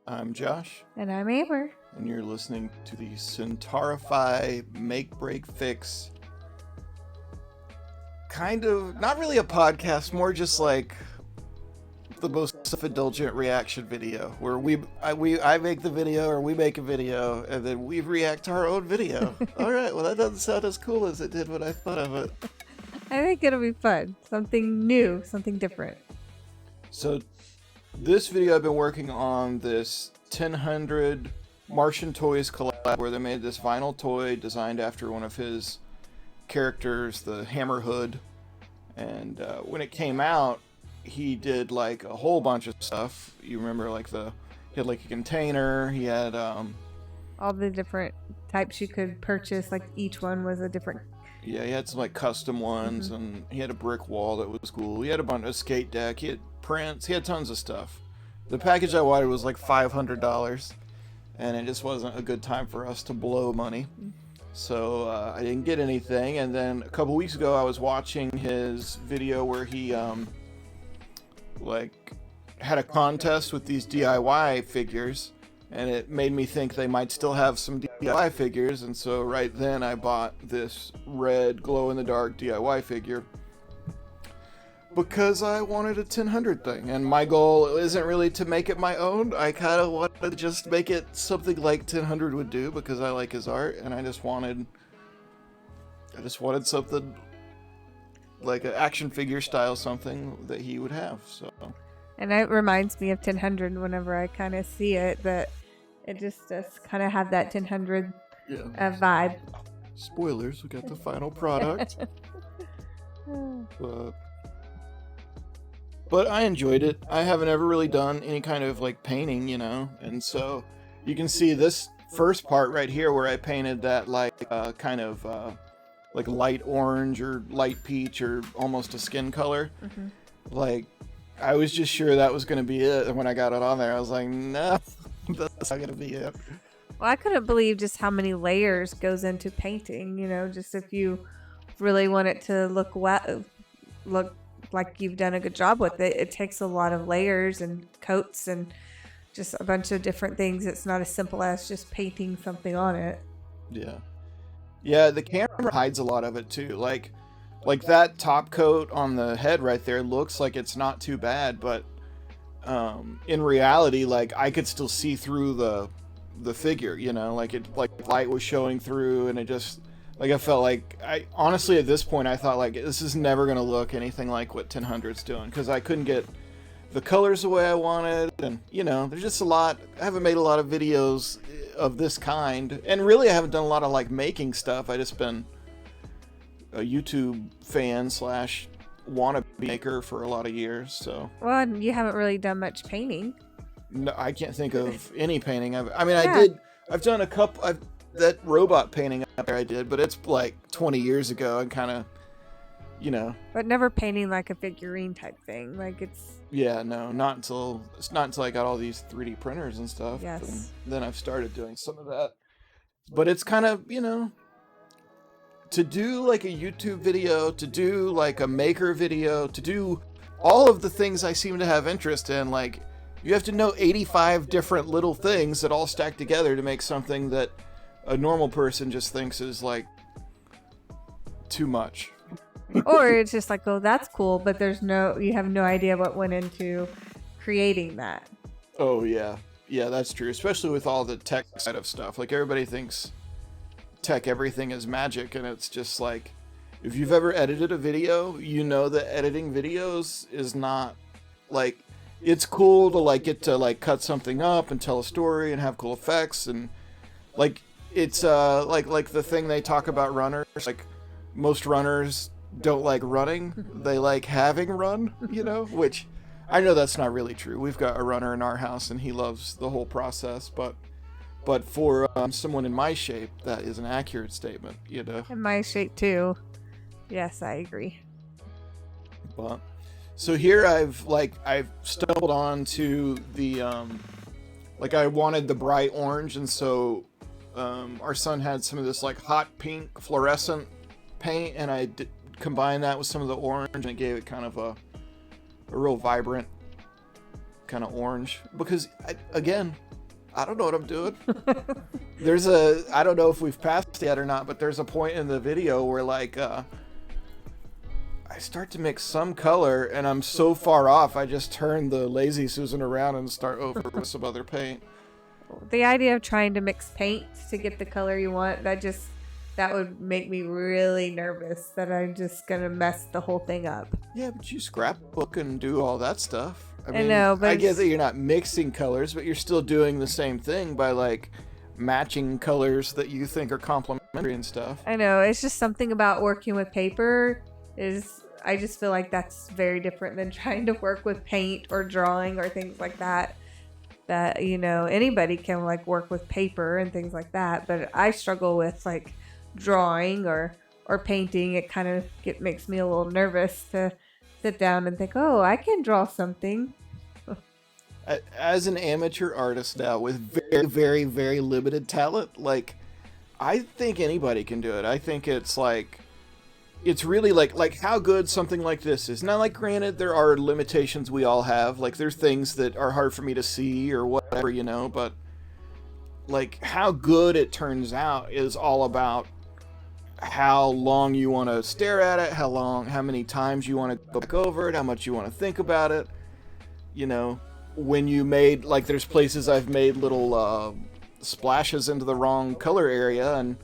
I'm Josh. And I'm Amber. And you're listening to the Centaurify Make Break Fix. Kind of, not really a podcast, more just like the most self-indulgent reaction video where I make the video or we make a video and then we react to our own video. All right, well that doesn't sound as cool as it did when I thought of it. I think it'll be fun. Something new, something different. So this video I've been working on this 1000 Martian Toys collab where they made this vinyl toy designed after one of his characters, the Hammerhood. And when it came out, he did like a whole bunch of stuff. You remember like he had like a container, he had all the different types you could purchase, like each one was a different. Yeah, he had some like custom ones, and he had a brick wall that was cool. He had a bunch of skate deck, he had prints, he had tons of stuff. The package I wanted was like $500, and it just wasn't a good time for us to blow money. So I didn't get anything, and then a couple weeks ago I was watching his video where he like had a contest with these DIY figures, and it made me think they might still have some DIY figures, and so right then I bought this red glow-in-the-dark DIY figure because I wanted a 1000 thing, and my goal isn't really to make it my own. I kind of wanted to just make it something like 1000 would do because I like his art, and I just wanted something like an action figure style something that he would have. So, and it reminds me of 1000 whenever I kind of see it, that it just does kind of have that 1000 vibe. Spoilers, we got the final product. But I enjoyed it. I haven't ever really done any kind of like painting, and so you can see this first part right here where I painted that like kind of like light orange or light peach or almost a skin color. Like I was just sure that was going to be it, and when I got it on there I was like, no, that's not going to be it. Well, I couldn't believe just how many layers goes into painting, just if you really want it to look like you've done a good job with it. It takes a lot of layers and coats and just a bunch of different things. It's not as simple as just painting something on it. Yeah, the camera hides a lot of it too. Like that top coat on the head right there looks like it's not too bad, but in reality, like I could still see through the figure, like light was showing through, and it just like I felt like honestly at this point I thought like this is never gonna look anything like what 1000's doing, because I couldn't get the colors the way I wanted, and there's just a lot. I haven't made a lot of videos of this kind, and really I haven't done a lot of like making stuff. I just been a YouTube fan / wannabe maker for a lot of years. So well, you haven't really done much painting. No, I can't think of any painting. I've done a couple. That robot painting up there I did, but it's like 20 years ago, and kind of, But never painting like a figurine type thing. Like it's. Yeah, no, not until I got all these 3D printers and stuff. Yes. And then I've started doing some of that. But it's kind of, to do like a YouTube video, to do like a maker video, to do all of the things I seem to have interest in, like you have to know 85 different little things that all stack together to make something that a normal person just thinks is like too much. Or it's just like, oh, that's cool, but you have no idea what went into creating that. Oh yeah, that's true. Especially with all the tech side of stuff. Like everybody thinks everything is magic, and it's just like, if you've ever edited a video, that editing videos is not like, it's cool to like get to like cut something up and tell a story and have cool effects, and like it's like the thing they talk about runners, like most runners don't like running, they like having run, which I know that's not really true. We've got a runner in our house and he loves the whole process, but But for someone in my shape, that is an accurate statement, you know. In my shape too. Yes, I agree. But so here I've stumbled on to the like I wanted the bright orange, and so our son had some of this like hot pink fluorescent paint, and I combined that with some of the orange, and it gave it kind of a real vibrant kind of orange. Because I don't know what I'm doing. I don't know if we've passed yet or not, but there's a point in the video where like I start to mix some color and I'm so far off, I just turn the Lazy Susan around and start over with some other paint. The idea of trying to mix paint to get the color you want, that would make me really nervous that I'm just going to mess the whole thing up. Yeah, but you scrapbook and do all that stuff. I mean, know, but I get that you're not mixing colors, but you're still doing the same thing by like matching colors that you think are complementary and stuff. I know, it's just something about working with paper I just feel like that's very different than trying to work with paint or drawing or things like that. That, you know, anybody can like work with paper and things like that, but I struggle with like drawing or painting. It kind of makes me a little nervous to sit down and think, oh, I can draw something. As an amateur artist now with very, very, very limited talent, like I think anybody can do it. I think it's really like how good something like this is. Now, like, granted, there are limitations we all have. Like, there's things that are hard for me to see or whatever, you know, but like how good it turns out is all about how long you want to stare at it, how many times you want to go back over it, how much you want to think about it. You know, when you made, like, there's places I've made little splashes into the wrong color area, and,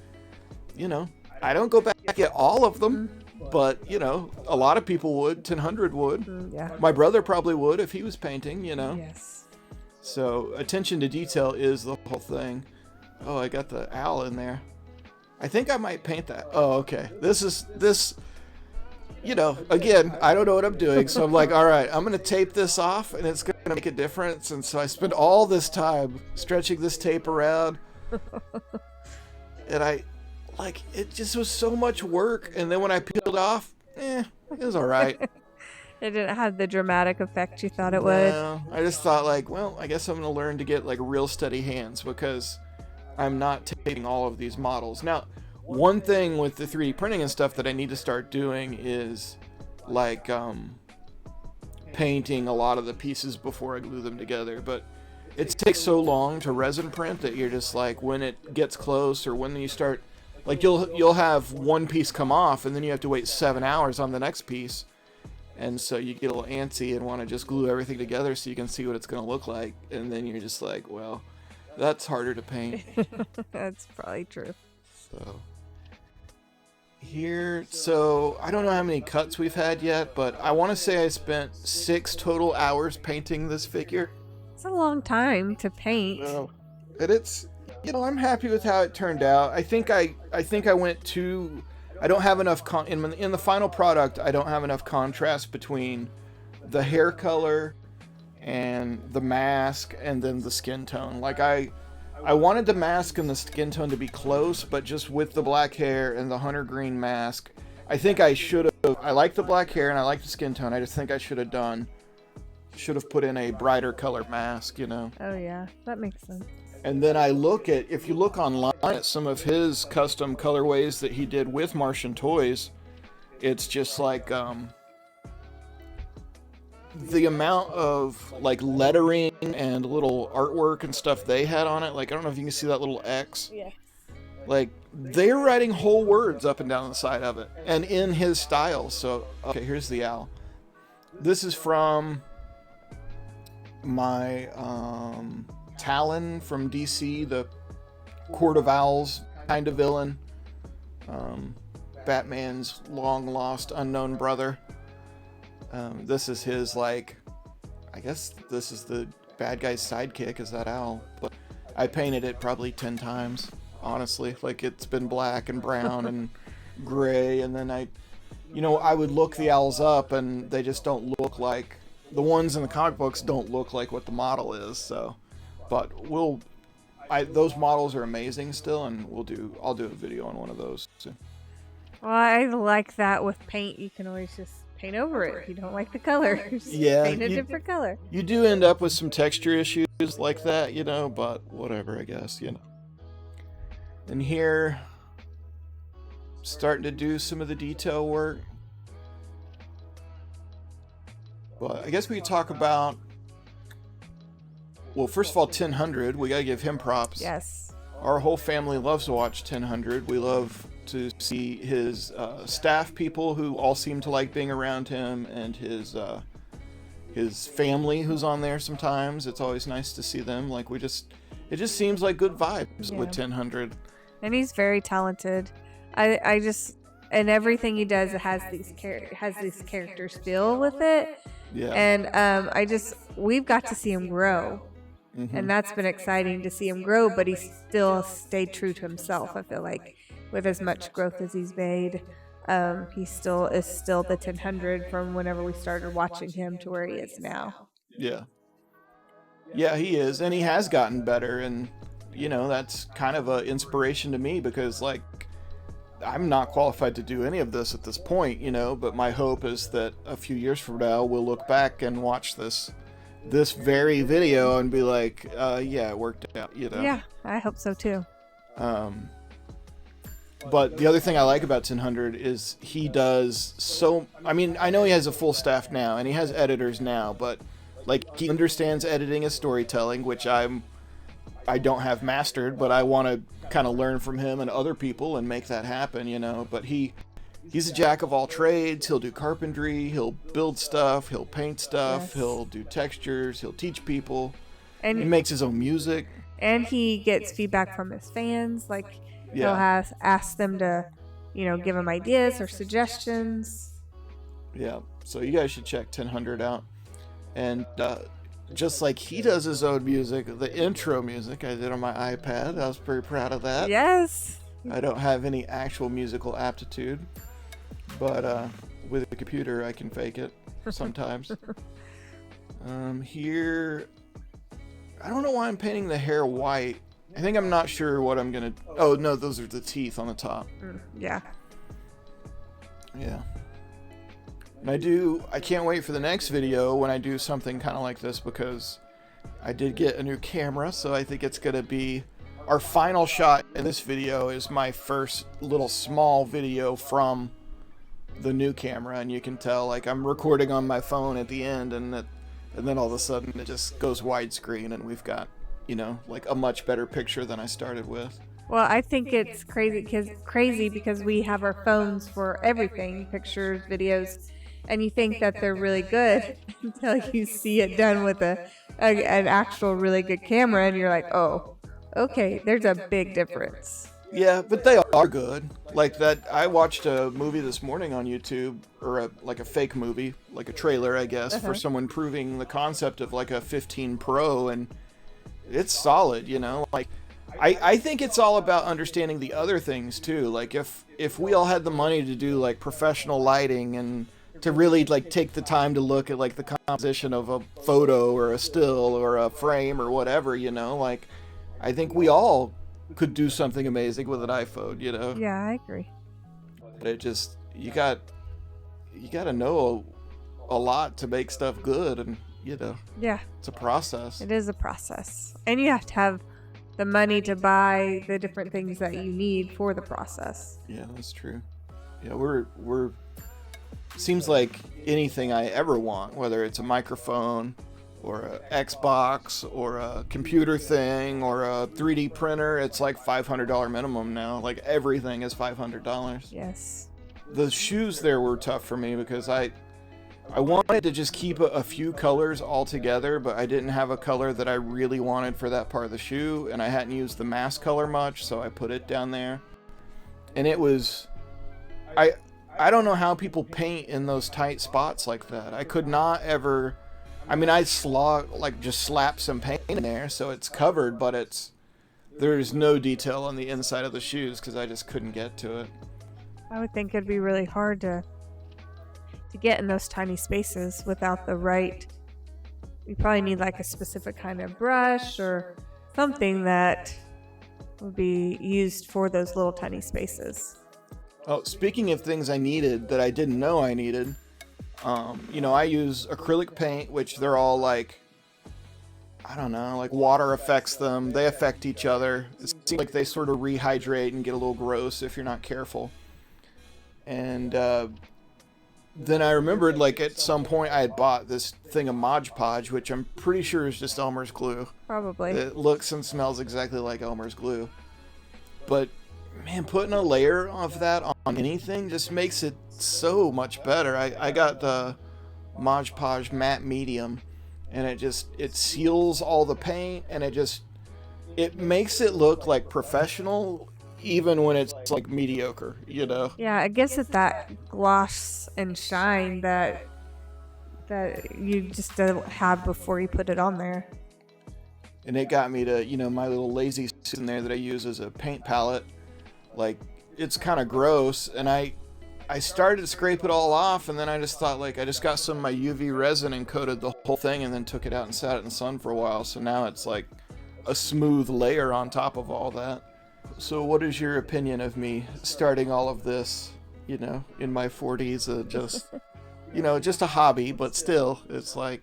you know, I don't go back at all of them, but, you know, a lot of people would. 1000 would. Yeah. My brother probably would if he was painting, you know. Yes. So attention to detail is the whole thing. Oh, I got the owl in there. I think I might paint that. Oh, okay. This, you know, again, I don't know what I'm doing. So I'm like, all right, I'm going to tape this off and it's going to make a difference. And so I spend all this time stretching this tape around. And it just was so much work. And then when I peeled off, it was all right. It didn't have the dramatic effect you thought it would. No, I just thought, like, well, I guess I'm going to learn to get like real steady hands because I'm not taping all of these models. Now, one thing with the 3D printing and stuff that I need to start doing is like painting a lot of the pieces before I glue them together. But it takes so long to resin print that you're just like, when it gets close or when you start, like, you'll have one piece come off and then you have to wait 7 hours on the next piece. And so you get a little antsy and want to just glue everything together so you can see what it's going to look like. And then you're just like, well, that's harder to paint. That's probably true. So here, so I don't know how many cuts we've had yet, but I want to say I spent 6 total hours painting this figure. It's a long time to paint. No, and it's, you know, I'm happy with how it turned out. I think I went too. I don't have enough in the final product. I don't have enough contrast between the hair color and the mask and then the skin tone. Like I wanted the mask and the skin tone to be close, but just with the black hair and the hunter green mask, I think I should have. I like the black hair and I like the skin tone. I just think I should have put in a brighter color mask, you know. Oh yeah, that makes sense. And then if you look online at some of his custom colorways that he did with Martian Toys, it's just like the amount of like lettering and little artwork and stuff they had on it. Like, I don't know if you can see that little X. Yeah. Like, they're writing whole words up and down the side of it, and in his style. So, okay, here's the owl. This is from my Talon from DC, the Court of Owls kind of villain. Batman's long lost unknown brother. This is his, like, I guess this is the bad guy's sidekick, is that owl. But I painted it probably 10 times, honestly. Like, it's been black and brown and gray, and then I would look the owls up and they just don't look like, the ones in the comic books don't look like what the model is, so. But those models are amazing still, and I'll do a video on one of those soon. Well, I like that with paint. You can always just paint over it if you don't like the colors. Yeah, paint a different color. You do end up with some texture issues like that, but whatever, I guess, And here, starting to do some of the detail work. But I guess we could talk about, well, first of all, 1000. We gotta give him props. Yes. Our whole family loves to watch 1000. We love to see his staff people who all seem to like being around him, and his family who's on there sometimes. It's always nice to see them. It just seems like good vibes with 1000. And he's very talented. I just, and everything he does, it has these characters feel with it. Yeah. And we've got to see him grow. Mm-hmm. And that's been exciting to see him grow, but he still stayed true to himself. I feel like with as much growth as he's made, he still is the 1000 from whenever we started watching him to where he is now. Yeah. Yeah, he is. And he has gotten better. And, that's kind of an inspiration to me because, I'm not qualified to do any of this at this point, but my hope is that a few years from now, we'll look back and watch this very video and be like, yeah, it worked out, Yeah, I hope so too. But the other thing I like about 1000 is he does I know he has a full staff now and he has editors now, but he understands editing as storytelling, which I don't have mastered, but I want to kind of learn from him and other people and make that happen, but he's a jack of all trades. He'll do carpentry, he'll build stuff, he'll paint stuff, yes. He'll do textures, he'll teach people, and he makes his own music. And he gets feedback from his fans, he'll ask them to, give him ideas or suggestions. Yeah, so you guys should check 1000 out. And just like he does his own music, the intro music I did on my iPad, I was pretty proud of that. Yes. I don't have any actual musical aptitude, but with a computer I can fake it sometimes. Here, I don't know why I'm painting the hair white. I think I'm not sure what I'm gonna. Oh no, those are the teeth on the top. Yeah. Yeah. And I can't wait for the next video when I do something kind of like this, because I did get a new camera, so I think it's gonna be our final shot in this video is my first little small video from the new camera, and you can tell I'm recording on my phone at the end, and then all of a sudden it just goes widescreen and we've got a much better picture than I started with. Well, I think it's crazy because we have our phones for everything, pictures, videos, and you think that they're really good until you see it done with an actual really good camera, and you're like, oh, okay, there's a big difference. Yeah, but they are good. I watched a movie this morning on YouTube, or a fake movie, a trailer, I guess, for someone proving the concept of a 15 Pro, and it's solid, I think it's all about understanding the other things too. If we all had the money to do professional lighting and to really take the time to look at the composition of a photo or a still or a frame or whatever, I think we all could do something amazing with an iPhone, Yeah, I agree. But it just, you got to know a lot to make stuff good, and yeah, it's a process. It is a process, and you have to have the money to buy the different things that you need for the process. Yeah, that's true. Yeah, we're seems like anything I ever want, whether it's a microphone or an Xbox or a computer thing or a 3D printer, it's $500 minimum now. Everything is $500. Yes. The shoes there were tough for me because I wanted to just keep a few colors all together, but I didn't have a color that I really wanted for that part of the shoe, and I hadn't used the mask color much, so I put it down there. And it was... I don't know how people paint in those tight spots like that. I could not ever... I just slap some paint in there so it's covered, but there's no detail on the inside of the shoes because I just couldn't get to it. I would think it'd be really hard to get in those tiny spaces without the right... You probably need a specific kind of brush or something that would be used for those little tiny spaces. Oh, speaking of things I needed that I didn't know I needed, I use acrylic paint, which they're all like, I don't know, like water affects them. They affect each other. It seems like they sort of rehydrate and get a little gross if you're not careful. And then I remembered, like, at some point I had bought this thing of Mod Podge, which I'm pretty sure is just Elmer's glue. Probably. It looks and smells exactly like Elmer's glue. But, man, putting a layer of that on anything just makes it so much better. I got the Mod Podge matte medium, and it seals all the paint, and it makes it look like professional, even when it's like mediocre, Yeah, I guess it's that gloss and shine that you just don't have before you put it on there. And it got me to, my little lazy in there that I use as a paint palette. Like, it's kind of gross, and I started to scrape it all off, and then I just thought, like, I just got some of my UV resin and coated the whole thing, and then took it out and sat it in the sun for a while. So now it's like a smooth layer on top of all that. So what is your opinion of me starting all of this, in my 40s, just a hobby, but still, it's like,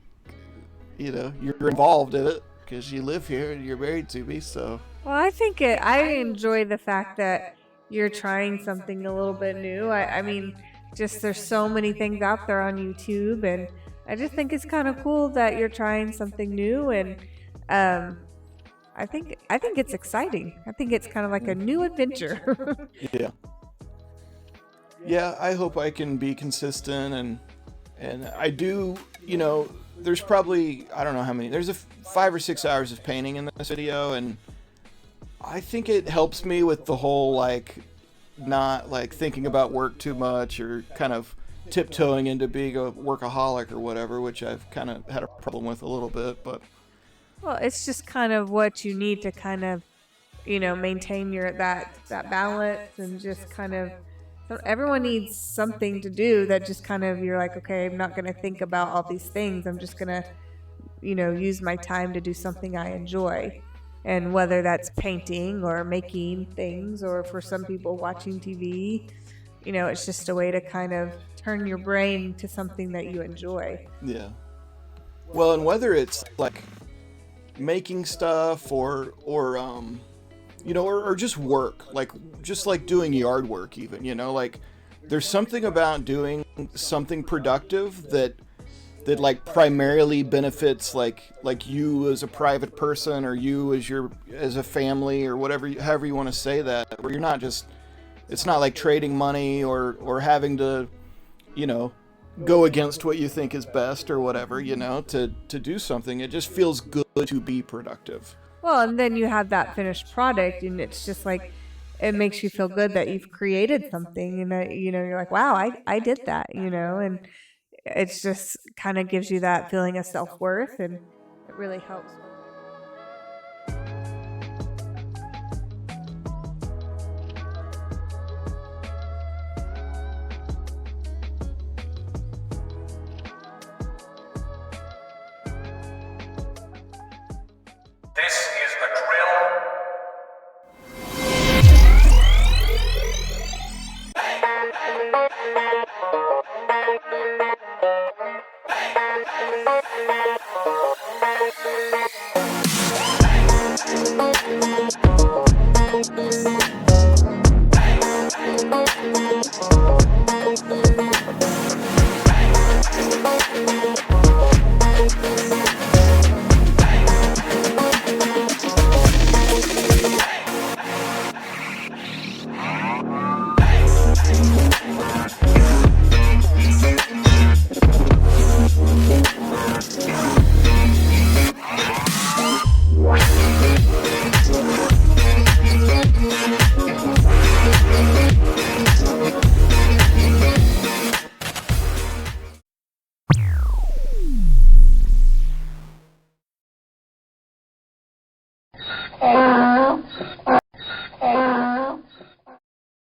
you're involved in it because you live here and you're married to me, so. Well, I enjoy the fact that you're trying something a little bit new. I mean, just there's so many things out there on YouTube, and I just think it's kind of cool that you're trying something new, and I think it's exciting. I think it's kind of like a new adventure. Yeah. Yeah, I hope I can be consistent, and I do, there's probably, I don't know how many, there's 5 or 6 hours of painting in this video, and I think it helps me with the whole, like, not, like, thinking about work too much, or kind of tiptoeing into being a workaholic or whatever, which I've kind of had a problem with a little bit, but. Well, it's just kind of what you need to kind of, maintain that balance, and just kind of, everyone needs something to do that just kind of, you're like, okay, I'm not going to think about all these things. I'm just going to, use my time to do something I enjoy. And whether that's painting or making things, or for some people watching TV, it's just a way to kind of turn your brain to something that you enjoy. Yeah. Well, and whether it's like making stuff or just work, just like doing yard work even, like there's something about doing something productive that like primarily benefits like you as a private person, or you as a family, or whatever, however you want to say that, where you're not just, it's not like trading money or having to, go against what you think is best or whatever, to do something. It just feels good to be productive. Well, and then you have that finished product, and it's just like, it makes you feel good that you've created something, and that, you're like, wow, I did that, and it's just kind of gives you that feeling of self-worth, and it really helps. This is a drill. Hey!